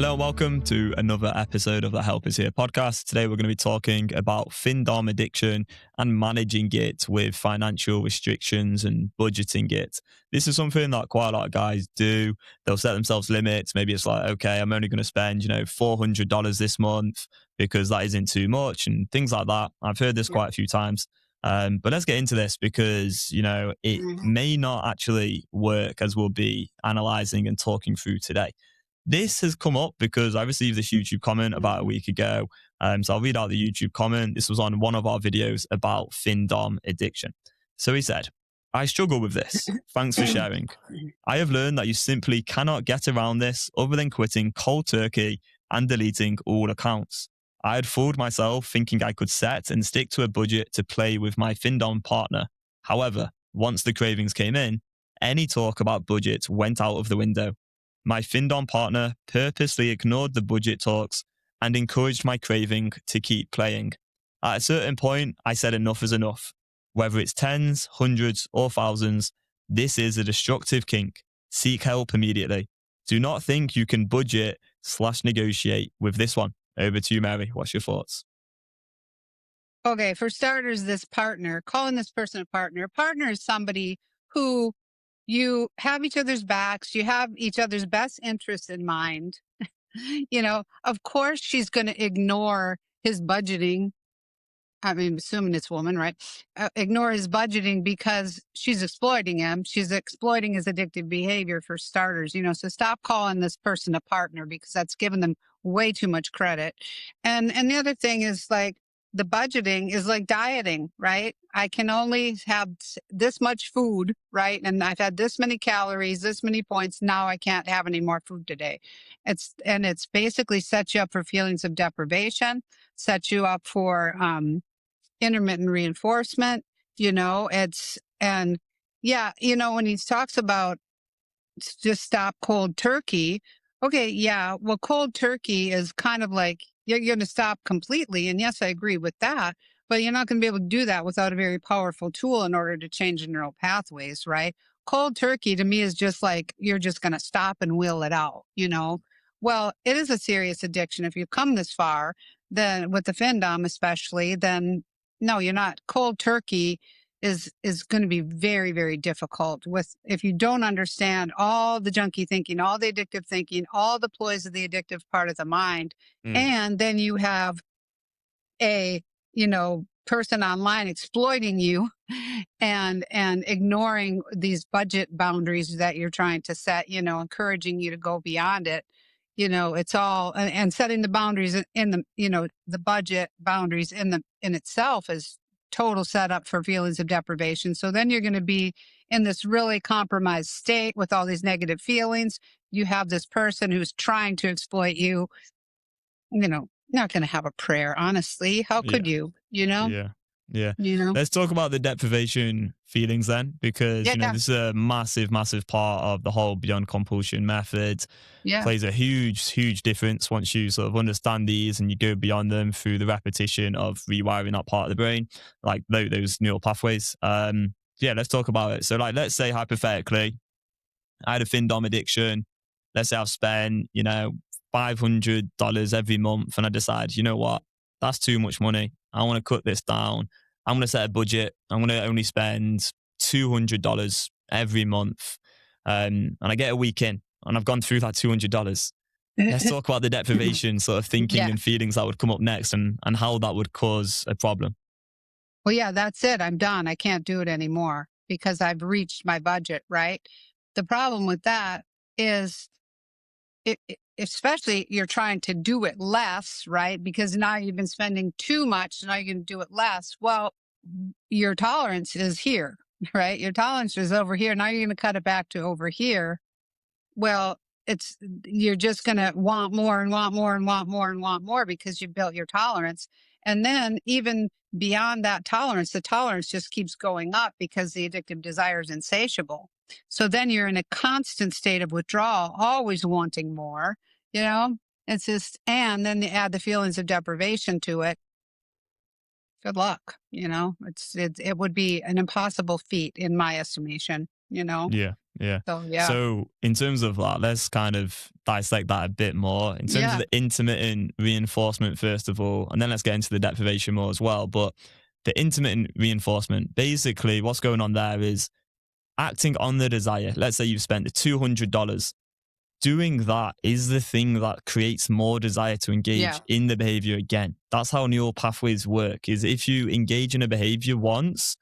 Hello and welcome to another episode of the Help Is Here podcast. Today we're going to be talking about Findom addiction and managing it with financial restrictions and budgeting it. This is something that quite a lot of guys do. They'll set themselves limits. Maybe it's like, okay, I'm only going to spend, $400 this month because that isn't too much and things like that. I've heard this Yep. quite a few times. But let's get into this because, it Mhm. may not actually work as we'll be analyzing and talking through today. This has come up because I received this YouTube comment about a week ago. So I'll read out the YouTube comment. This was on one of our videos about Findom addiction. So he said, I struggle with this. Thanks for sharing. I have learned that you simply cannot get around this other than quitting cold turkey and deleting all accounts. I had fooled myself thinking I could set and stick to a budget to play with my Findom partner. However, once the cravings came in, any talk about budget went out of the window. My Findom partner purposely ignored the budget talks and encouraged my craving to keep playing. At a certain point, I said enough is enough. Whether it's tens, hundreds, or thousands, this is a destructive kink. Seek help immediately. Do not think you can budget/negotiate with this one. Over to you, Mary. What's your thoughts? Okay, for starters, this partner, calling this person a partner is somebody who you have each other's backs, you have each other's best interests in mind. Of course, she's going to ignore his budgeting. I mean, assuming it's woman, right? Ignore his budgeting because she's exploiting him. She's exploiting his addictive behavior for starters, so stop calling this person a partner because that's giving them way too much credit. And the other thing is like the budgeting is like dieting, right? I can only have this much food, right? And I've had this many calories, this many points. Now I can't have any more food today. It's basically sets you up for feelings of deprivation, sets you up for, intermittent reinforcement, when he talks about just stop cold turkey. Okay. Yeah. Well, cold turkey is kind of like you're going to stop completely. And yes, I agree with that, but you're not going to be able to do that without a very powerful tool in order to change the neural pathways, right? Cold turkey to me is just like you're just going to stop and will it out. Well, it is a serious addiction. If you've come this far, then with the Findom especially, then no, you're not. Cold turkey is going to be very, very difficult with if you don't understand all the junky thinking, all the addictive thinking, all the ploys of the addictive part of the mind. Mm, And then you have a, person online exploiting you and ignoring these budget boundaries that you're trying to set, encouraging you to go beyond it. It's all and setting the boundaries in the budget boundaries in itself is total setup for feelings of deprivation. So then you're going to be in this really compromised state with all these negative feelings. You have this person who's trying to exploit you, not going to have a prayer, honestly. How yeah. could you, you know, Yeah. Yeah. you know? Let's talk about the deprivation feelings then, because, Yeah. this is a massive, massive part of the whole beyond compulsion method. Yeah. Plays a huge, huge difference once you sort of understand these and you go beyond them through the repetition of rewiring that part of the brain, like those neural pathways. Yeah, let's talk about it. So, like, let's say hypothetically, I had a Findom addiction. Let's say I've spent, $500 every month, and I decide, you know what, that's too much money. I want to cut this down. I'm going to set a budget. I'm going to only spend $200 every month. And I get a week in, and I've gone through that $200. Let's talk about the deprivation sort of thinking Yeah. and feelings that would come up next and how that would cause a problem. Well, yeah, that's it. I'm done. I can't do it anymore because I've reached my budget, right? The problem with that is especially you're trying to do it less, right? Because now you've been spending too much. So now you're going to do it less. Well, your tolerance is here, right? Your tolerance is over here. Now you're going to cut it back to over here. Well, you're just going to want more and want more and want more and want more because you've built your tolerance. And then even beyond that tolerance, the tolerance just keeps going up because the addictive desire is insatiable. So then you're in a constant state of withdrawal, always wanting more, you know? It's just, and then you add the feelings of deprivation to it. Good luck, it would be an impossible feat in my estimation. Yeah. Yeah. So yeah. So in terms of that, let's kind of dissect that a bit more. In terms of Yeah. the intermittent reinforcement, first of all, and then let's get into the deprivation more as well. But the intermittent reinforcement, basically what's going on there is acting on the desire. Let's say you've spent the $200. Doing that is the thing that creates more desire to engage Yeah. in the behavior again. That's how neural pathways work, is if you engage in a behavior once,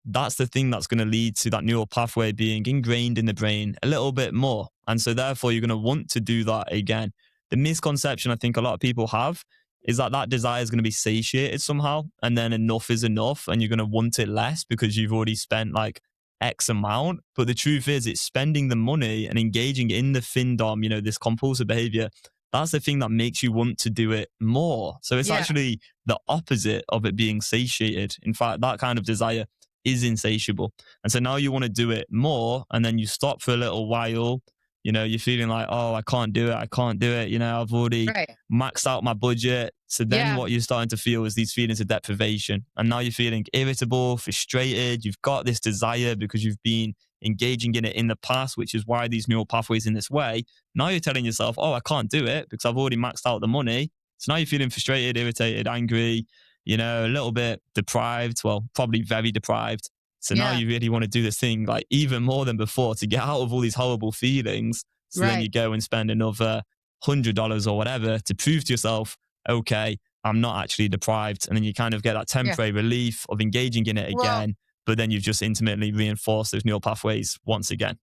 that's the thing that's going to lead to that neural pathway being ingrained in the brain a little bit more. And so therefore you're going to want to do that again. The misconception I think a lot of people have is that that desire is going to be satiated somehow, and then enough is enough and you're going to want it less because you've already spent like X amount. But the truth is it's spending the money and engaging in the Findom, this compulsive behavior. That's the thing that makes you want to do it more. So it's Yeah. actually the opposite of it being satiated. In fact, that kind of desire is insatiable. And so now you want to do it more, and then you stop for a little while. You're feeling like, oh, I can't do it. I can't do it. I've already Right. maxed out my budget. So then Yeah. what you're starting to feel is these feelings of deprivation. And now you're feeling irritable, frustrated. You've got this desire because you've been engaging in it in the past, which is why these neural pathways in this way. Now you're telling yourself, oh, I can't do it because I've already maxed out the money. So now you're feeling frustrated, irritated, angry, a little bit deprived, well, probably very deprived. So now Yeah. you really want to do this thing like even more than before to get out of all these horrible feelings. So then Right. you go and spend another $100 or whatever to prove to yourself, okay, I'm not actually deprived. And then you kind of get that Yeah. temporary relief of engaging in it Well, again. But then you've just intimately reinforced those neural pathways once again.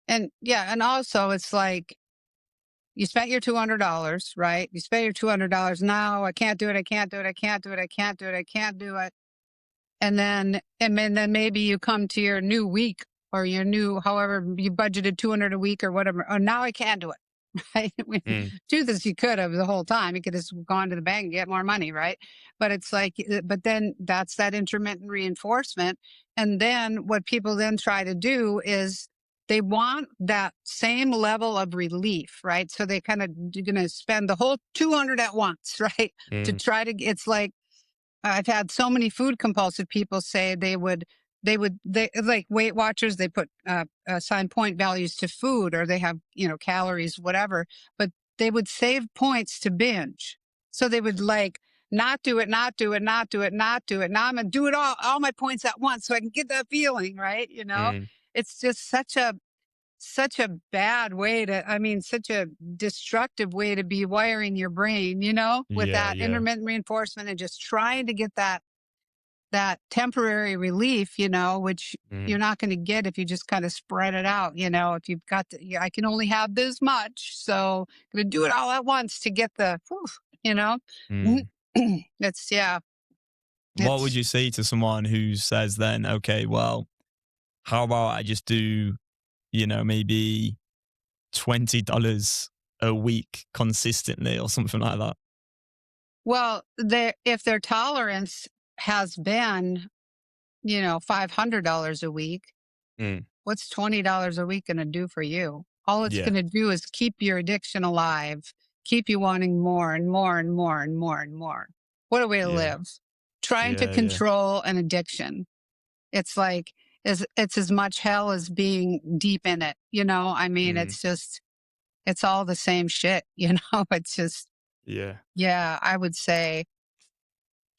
and yeah, and also it's like you spent your $200, right? You spent your $200. Now I can't do it. I can't do it. I can't do it. I can't do it. I can't do it. And then maybe you come to your new week or your new, however you budgeted 200 a week or whatever. Oh, now I can't do it. Right? Mm, Truth is, you could have the whole time. You could have just gone to the bank and get more money, right? But it's like, but then that's that intermittent reinforcement. And then what people then try to do is they want that same level of relief, right? So they kind of going to spend the whole 200 at once, right? To mm, try to, it's like, I've had so many food compulsive people say they like Weight Watchers, they put assign point values to food, or they have, calories, whatever, but they would save points to binge. So they would like not do it, not do it, not do it, not do it. Now I'm going to do it all my points at once so I can get that feeling, right? mm. It's just such a bad way such a destructive way to be wiring your brain, with Yeah, that yeah. intermittent reinforcement and just trying to get that temporary relief, which Mm, you're not going to get if you just kind of spread it out, if you've got I can only have this much. So I'm going to do it all at once to get the, whew, you know, mm. it's, yeah, What would it's, you say to someone who says then, okay, well, how about I just do, maybe $20 a week consistently or something like that? well, if their tolerance has been, $500 a week, Mm. what's $20 a week going to do for you? All it's Yeah, going to do is keep your addiction alive, keep you wanting more and more and more and more and more. What a way to yeah, live. Trying to yeah, yeah. control an addiction. It's like, it's as much hell as being deep in it. Mm, It's just, it's all the same shit, it's just, yeah, yeah, I would say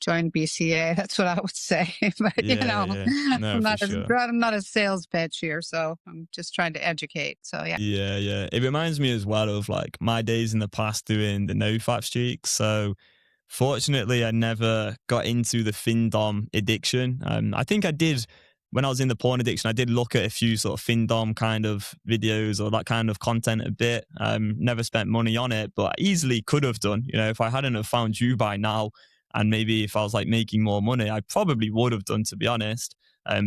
join BCA. That's what I would say. But yeah, yeah. No, for sure. I'm not a sales pitch here, so I'm just trying to educate. So yeah. Yeah, yeah. It reminds me as well of like my days in the past doing the no fap streaks. So fortunately, I never got into the Findom addiction. I think I did when I was in the porn addiction. I did look at a few sort of Findom kind of videos or that kind of content a bit. Never spent money on it, but I easily could have done. If I hadn't have found you by now, and maybe if I was like making more money, I probably would have done, to be honest.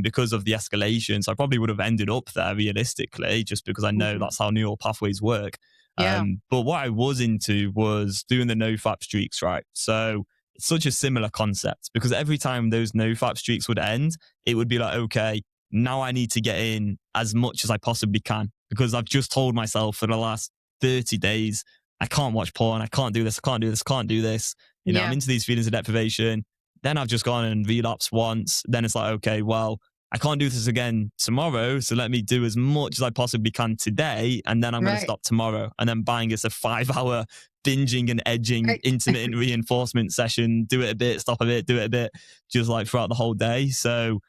Because of the escalations, I probably would have ended up there realistically, just because I know Mhm. that's how neural pathways work. Yeah. But what I was into was doing the no fap streaks, right? So it's such a similar concept because every time those no fap streaks would end, it would be like, okay, now I need to get in as much as I possibly can because I've just told myself for the last 30 days, I can't watch porn, I can't do this, I can't do this, I can't do this. I'm Yeah. into these feelings of deprivation. Then I've just gone and relapsed once. Then it's like, okay, well, I can't do this again tomorrow, so let me do as much as I possibly can today, and then I'm going to Right. stop tomorrow. And then bang, it's a 5-hour binging and edging Right. intermittent reinforcement session. Do it a bit, stop a bit, do it a bit, just like throughout the whole day. So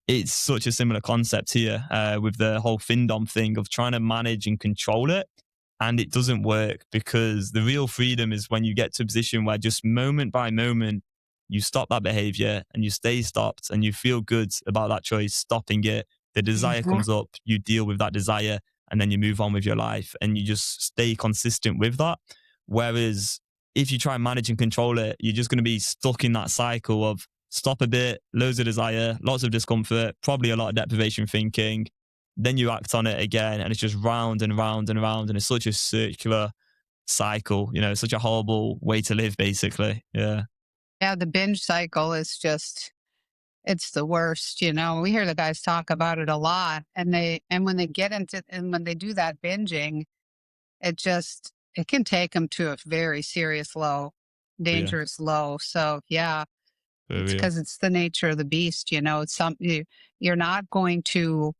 it's such a similar concept here with the whole Findom thing of trying to manage and control it. And it doesn't work, because the real freedom is when you get to a position where just moment by moment, you stop that behavior and you stay stopped and you feel good about that choice, stopping it. The desire Mhm. comes up, you deal with that desire, and then you move on with your life and you just stay consistent with that. Whereas if you try and manage and control it, you're just going to be stuck in that cycle of stop a bit, loads of desire, lots of discomfort, probably a lot of deprivation thinking. Then you act on it again, and it's just round and round and round. And it's such a circular cycle, such a horrible way to live, basically. Yeah. Yeah, the binge cycle is just, it's the worst, you know. We hear the guys talk about it a lot, and when they get into, and when they do that binging, it can take them to a very serious low, Yeah. dangerous low. So yeah, For it's real. because it's the nature of the beast, you know. It's something you're not going to,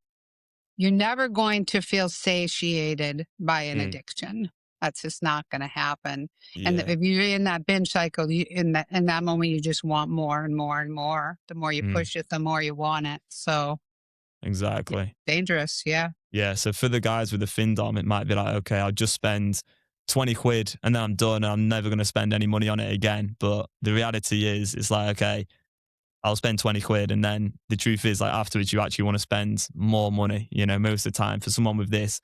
you're never going to feel satiated by an Mm, addiction. That's just not going to happen. And yeah. if you're in that binge cycle, in that moment, you just want more and more and more. The more you Mm, push it, the more you want it. So yeah, exactly. dangerous. Yeah. Yeah. So for the guys with the Findom, it might be like, okay, I'll just spend 20 quid and then I'm done. I'm never going to spend any money on it again. But the reality is, it's like, okay, I'll spend 20 quid. And then the truth is, like, afterwards, you actually want to spend more money, most of the time. For someone with this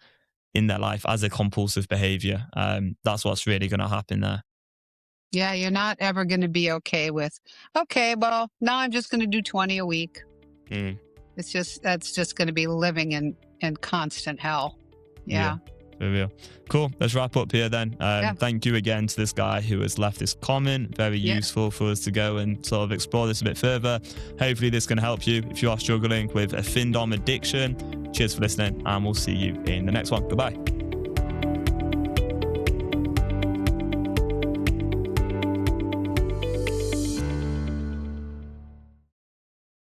in their life as a compulsive behavior, that's what's really going to happen there. Yeah. You're not ever going to be okay with, okay, well, now I'm just going to do 20 a week. Mm, That's just going to be living in constant hell. yeah. Yeah. For real. Cool. Let's wrap up here then. Yeah. Thank you again to this guy who has left this comment. Very Yeah. useful for us to go and sort of explore this a bit further. Hopefully, this can help you if you are struggling with a Findom addiction. Cheers for listening, and we'll see you in the next one. Goodbye.